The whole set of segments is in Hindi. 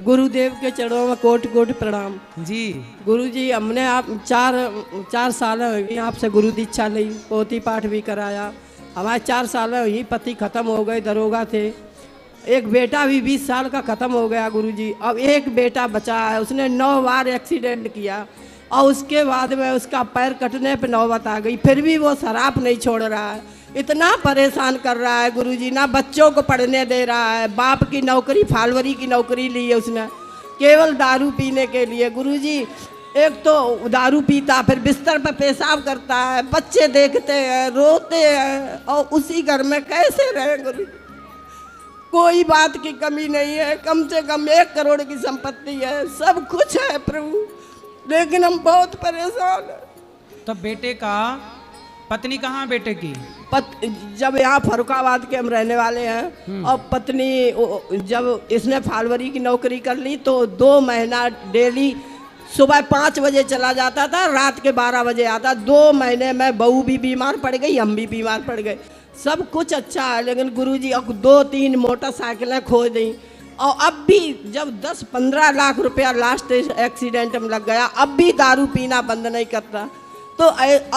गुरुदेव के चरणों में कोटि कोटि प्रणाम जी। गुरुजी। हमने आप चार साल हुई आपसे गुरु दीक्षा ली, पोथी पाठ भी कराया। हमारे 4 साल हुई, पति खत्म हो गए, दरोगा थे। एक बेटा भी 20 साल का खत्म हो गया गुरुजी। अब एक बेटा बचा है, उसने 9 बार एक्सीडेंट किया और उसके बाद में उसका पैर कटने पे नौबत आ गई, फिर भी वो शराब नहीं छोड़ रहा है। इतना परेशान कर रहा है गुरुजी, ना बच्चों को पढ़ने दे रहा है। बाप की नौकरी, फालवरी की नौकरी ली है उसने केवल दारू पीने के लिए गुरुजी। एक तो दारू पीता, फिर बिस्तर पर पेशाब करता है, बच्चे देखते हैं, रोते हैं, और उसी घर में कैसे रहे गुरुजी। कोई बात की कमी नहीं है, कम से कम 1 करोड़ की संपत्ति है, सब कुछ है प्रभु, लेकिन हम बहुत परेशान हैं। तब बेटे का पत्नी कहाँ बेटे की? जब यहाँ फरुखाबाद के हम रहने वाले हैं, और पत्नी जब इसने फालवरी की नौकरी कर ली तो 2 महीना डेली सुबह 5 बजे चला जाता था, रात के 12 बजे आता। 2 महीने में बहू भी बीमार पड़ गई, हम भी बीमार पड़ गए। सब कुछ अच्छा है, लेकिन गुरुजी अब 2-3 मोटरसाइकिलें खो दी, और अब भी जब 10-15 लाख रुपया लास्ट एक्सीडेंट में लग गया, अब भी दारू पीना बंद नहीं करता। तो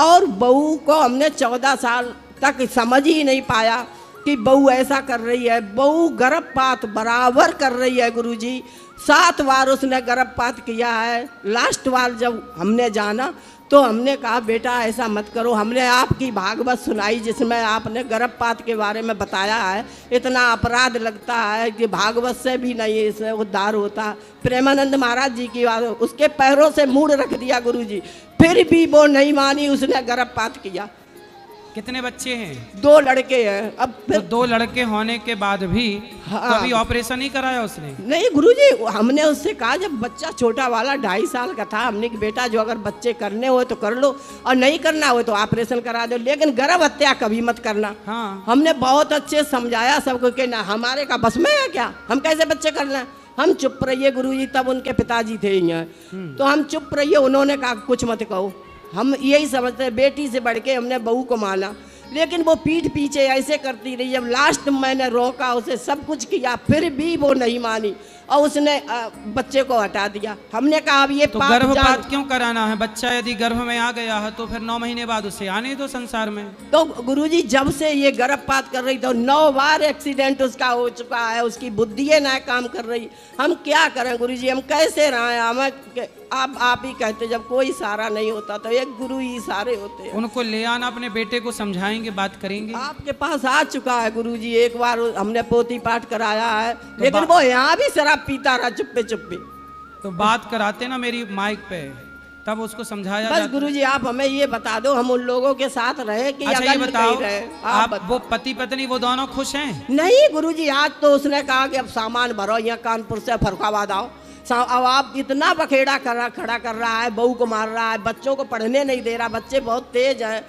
और बहू को हमने 14 साल तक समझ ही नहीं पाया कि बहू ऐसा कर रही है। बहू गर्भपात बराबर कर रही है गुरुजी। 7 बार उसने गर्भपात किया है। लास्ट बार जब हमने जाना तो हमने कहा बेटा ऐसा मत करो। हमने आपकी भागवत सुनाई जिसमें आपने गर्भपात के बारे में बताया है। इतना अपराध लगता है कि भागवत से भी नहीं इससे उद्धार होता। प्रेमानंद महाराज जी की बात, उसके पैरों से मूड रख दिया गुरुजी, फिर भी वो नहीं मानी, उसने गर्भपात किया। कितने बच्चे हैं? 2 लड़के हैं। अब तो 2 लड़के होने के बाद भी कभी ऑपरेशन नहीं कराया उसने? नहीं गुरुजी, हमने उससे कहा जब बच्चा छोटा वाला 2.5 साल का था, हमने कि बेटा जो अगर बच्चे करने हो तो कर लो और नहीं करना हो तो ऑपरेशन करा दो, लेकिन गर्भ हत्या कभी मत करना। हाँ। हमने बहुत अच्छे समझाया सबको कि ना हमारे का बस में है क्या, हम कैसे बच्चे कर लें। हम चुप रहिए गुरुजी। तब उनके पिताजी थे यहाँ, तो हम चुप रहिए। उन्होंने कहा कुछ मत कहो। हम यही समझते, बेटी से बढ़ के हमने बहू को माना, लेकिन वो पीठ पीछे ऐसे करती रही। जब लास्ट मैंने रोका, उसे सब कुछ किया, फिर भी वो नहीं मानी और उसने बच्चे को हटा दिया। हमने कहा अब ये तो गर्भपात क्यों कराना है? बच्चा यदि गर्भ में आ गया है तो फिर 9 महीने बाद उसे आने दो संसार में। तो गुरुजी जब से ये गर्भपात कर रही तो 9 बार एक्सीडेंट उसका हो चुका है। उसकी बुद्धि ना काम कर रही। हम क्या करें गुरुजी, हम कैसे रहें? हमें आप ही कहते जब कोई सहारा नहीं होता तो एक गुरु ही सारे होते हैं। उनको ले आना, अपने बेटे को समझाएंगे, बात करेंगे। आपके पास आ चुका है गुरुजी, एक बार हमने पोथी पाठ कराया है, लेकिन वो यहाँ भी शराब पीता रहा चुप्पे चुप्पे। तो बात कराते ना मेरी माइक पे, तब उसको समझाया बस गुरुजी आप हमें ये बता दो, हम उन लोगों के साथ रहे कि अच्छा ये बताओ, रहे? आप वो पति पत्नी वो दोनों खुश हैं? नहीं गुरुजी, आज तो उसने कहा कि अब सामान भरो, यहाँ कानपुर से फरुखाबाद आओ। अब आप इतना बखेड़ा खड़ा कर रहा है, बहू को मार रहा है, बच्चों को पढ़ने नहीं दे रहा, बच्चे बहुत तेज हैं,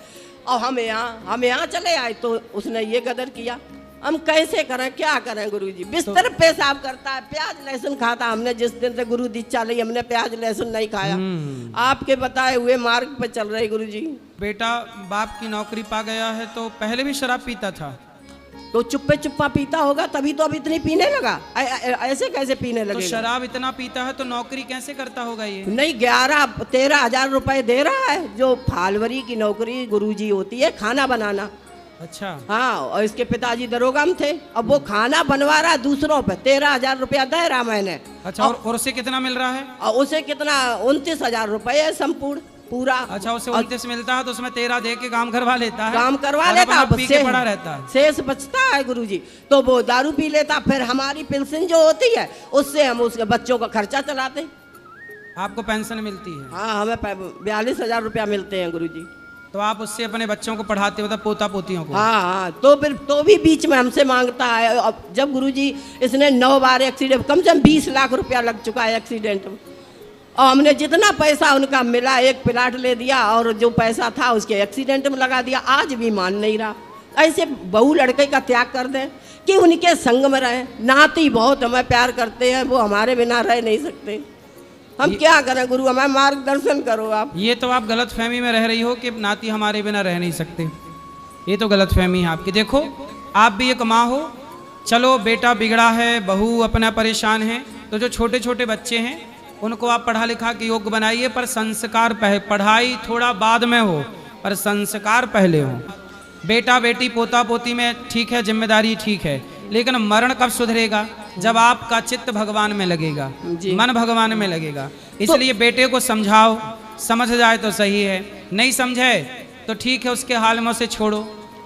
और हम यहाँ चले आए तो उसने ये गदर किया। हम कैसे करें, क्या करें गुरुजी? बिस्तर पेशाब करता है, प्याज लहसुन खाता। हमने जिस दिन से गुरु दीक्षा ली हमने प्याज लहसुन नहीं खाया। आपके बताए हुए मार्ग पे चल रहे गुरुजी। बेटा बाप की नौकरी पा गया है तो पहले भी शराब पीता था? तो चुप्पे चुप्पा पीता होगा, तभी तो अब इतनी पीने लगा। ऐसे कैसे पीने लगे? तो शराब इतना पीता है तो नौकरी कैसे करता होगा ये? नहीं, 11-13 हजार रुपए दे रहा है, जो फालवरी की नौकरी गुरुजी होती है, खाना बनाना। अच्छा। हाँ, और इसके पिताजी दरोगा में थे, अब वो खाना बनवा रहा है दूसरों पे। 13,000 रुपया दे रहा मैंने। अच्छा, और उसे कितना मिल रहा है? और उसे कितना 29,000 रुपये है संपूर्ण पूरा। अच्छा, उसे 29 मिलता है तो उसमें 13 दे के काम करवा लेता है। काम करवा लेता, पी के पड़ा रहता है, शेष बचता है गुरुजी। तो वो दारू पी लेता, फिर हमारी पेंशन जो होती है उससे हम उसके बच्चों का खर्चा चलाते। आपको पेंशन मिलती है? हाँ, हमें 42,000 रुपया मिलते हैं गुरुजी। तो आप उससे अपने बच्चों को पढ़ाते हो, मतलब पोता पोतियों को? हाँ, तो फिर तो भी बीच में हमसे मांगता है। अब जब गुरुजी इसने 9 बार एक्सीडेंट, कम से कम 20 लाख रुपया लग चुका है एक्सीडेंट में, और हमने जितना पैसा उनका मिला 1 प्लाट ले दिया और जो पैसा था उसके एक्सीडेंट में लगा दिया। आज भी मान नहीं रहा। ऐसे बहू लड़के का त्याग कर दें कि उनके संग में रहें। नाती बहुत हमें प्यार करते हैं, वो हमारे बिना रह नहीं सकते। हम क्या करें गुरु, हमें मार्गदर्शन करो आप। ये तो आप गलत फहमी में रह रही हो कि नाती हमारे बिना रह नहीं सकते। ये तो गलत फहमी है आपकी। देखो आप भी एक माँ हो, चलो बेटा बिगड़ा है, बहू अपना परेशान है, तो जो छोटे छोटे बच्चे हैं उनको आप पढ़ा लिखा के योग्य बनाइए, पर संस्कार पढ़ाई थोड़ा बाद में हो, पर संस्कार पहले हो। बेटा बेटी पोता पोती में ठीक है, जिम्मेदारी ठीक है, लेकिन मरण कब सुधरेगा? जब आपका चित्त भगवान में लगेगा, मन भगवान में लगेगा। इसलिए बेटे को समझाओ, समझ जाए तो सही है, नहीं समझे तो ठीक है, उसके हाल में उसे छोड़ो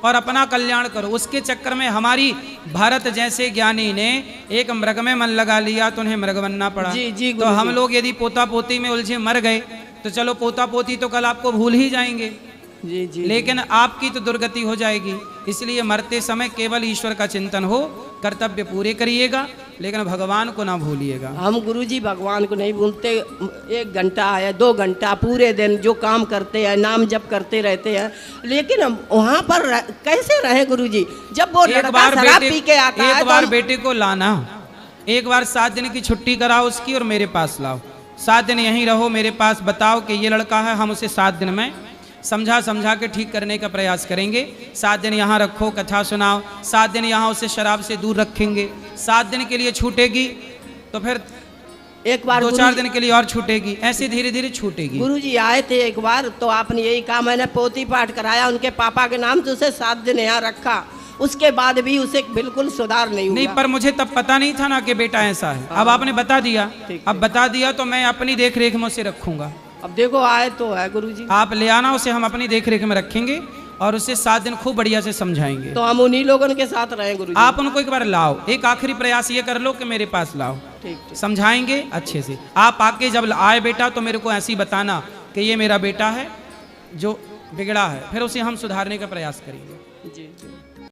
और अपना कल्याण करो। उसके चक्कर में हमारी भारत जैसे ज्ञानी ने एक मृग में मन लगा लिया तो उन्हें मृग बनना पड़ा। जी, तो हम लोग यदि पोता पोती में उलझे मर गए तो चलो पोता पोती तो कल आपको भूल ही जाएंगे, जी, लेकिन आपकी तो दुर्गति हो जाएगी। इसलिए मरते समय केवल ईश्वर का चिंतन हो, कर्तव्य पूरे करिएगा, लेकिन भगवान को ना भूलिएगा। हम गुरुजी भगवान को नहीं भूलते। 1 घंटा या 2 घंटा पूरे दिन जो काम करते हैं, नाम जप करते रहते हैं, लेकिन वहाँ पर कैसे रहे गुरुजी? जब वो लड़का शराब पी के आता है, एक बार बेटे को लाना, एक बार 7 दिन की छुट्टी कराओ उसकी और मेरे पास लाओ। 7 दिन यहीं रहो मेरे पास, बताओ कि ये लड़का है, हम उसे 7 दिन में समझा के ठीक करने का प्रयास करेंगे। 7 दिन यहाँ रखो, कथा सुनाओ, 7 दिन यहाँ उसे शराब से दूर रखेंगे। 7 दिन के लिए छूटेगी तो फिर एक बार 2-4 दिन के लिए और छूटेगी, ऐसे धीरे धीरे छूटेगी। गुरुजी आए थे एक बार, तो आपने यही कहा, मैंने पोती पाठ कराया उनके पापा के नाम से, उसे 7 दिन यहाँ रखा, उसके बाद भी उसे बिल्कुल सुधार नहीं हुआ। नहीं, पर मुझे तब पता नहीं था ना कि बेटा ऐसा है। अब आपने बता दिया, अब बता दिया तो मैं अपनी देख रेख में उसे रखूंगा। अब देखो आए तो है गुरुजी, आप ले आना, उसे हम अपनी देख रेख में रखेंगे और उसे 7 दिन खूब बढ़िया से समझाएंगे। तो हम उन्हीं लोगों के साथ रहें गुरुजी। आप उनको एक बार लाओ, एक आखिरी प्रयास ये कर लो कि मेरे पास लाओ, ठीक। समझाएंगे अच्छे से। आप आके जब आए बेटा तो मेरे को ऐसे ही बताना कि ये मेरा बेटा है जो बिगड़ा है, फिर उसे हम सुधारने का प्रयास करेंगे। जी।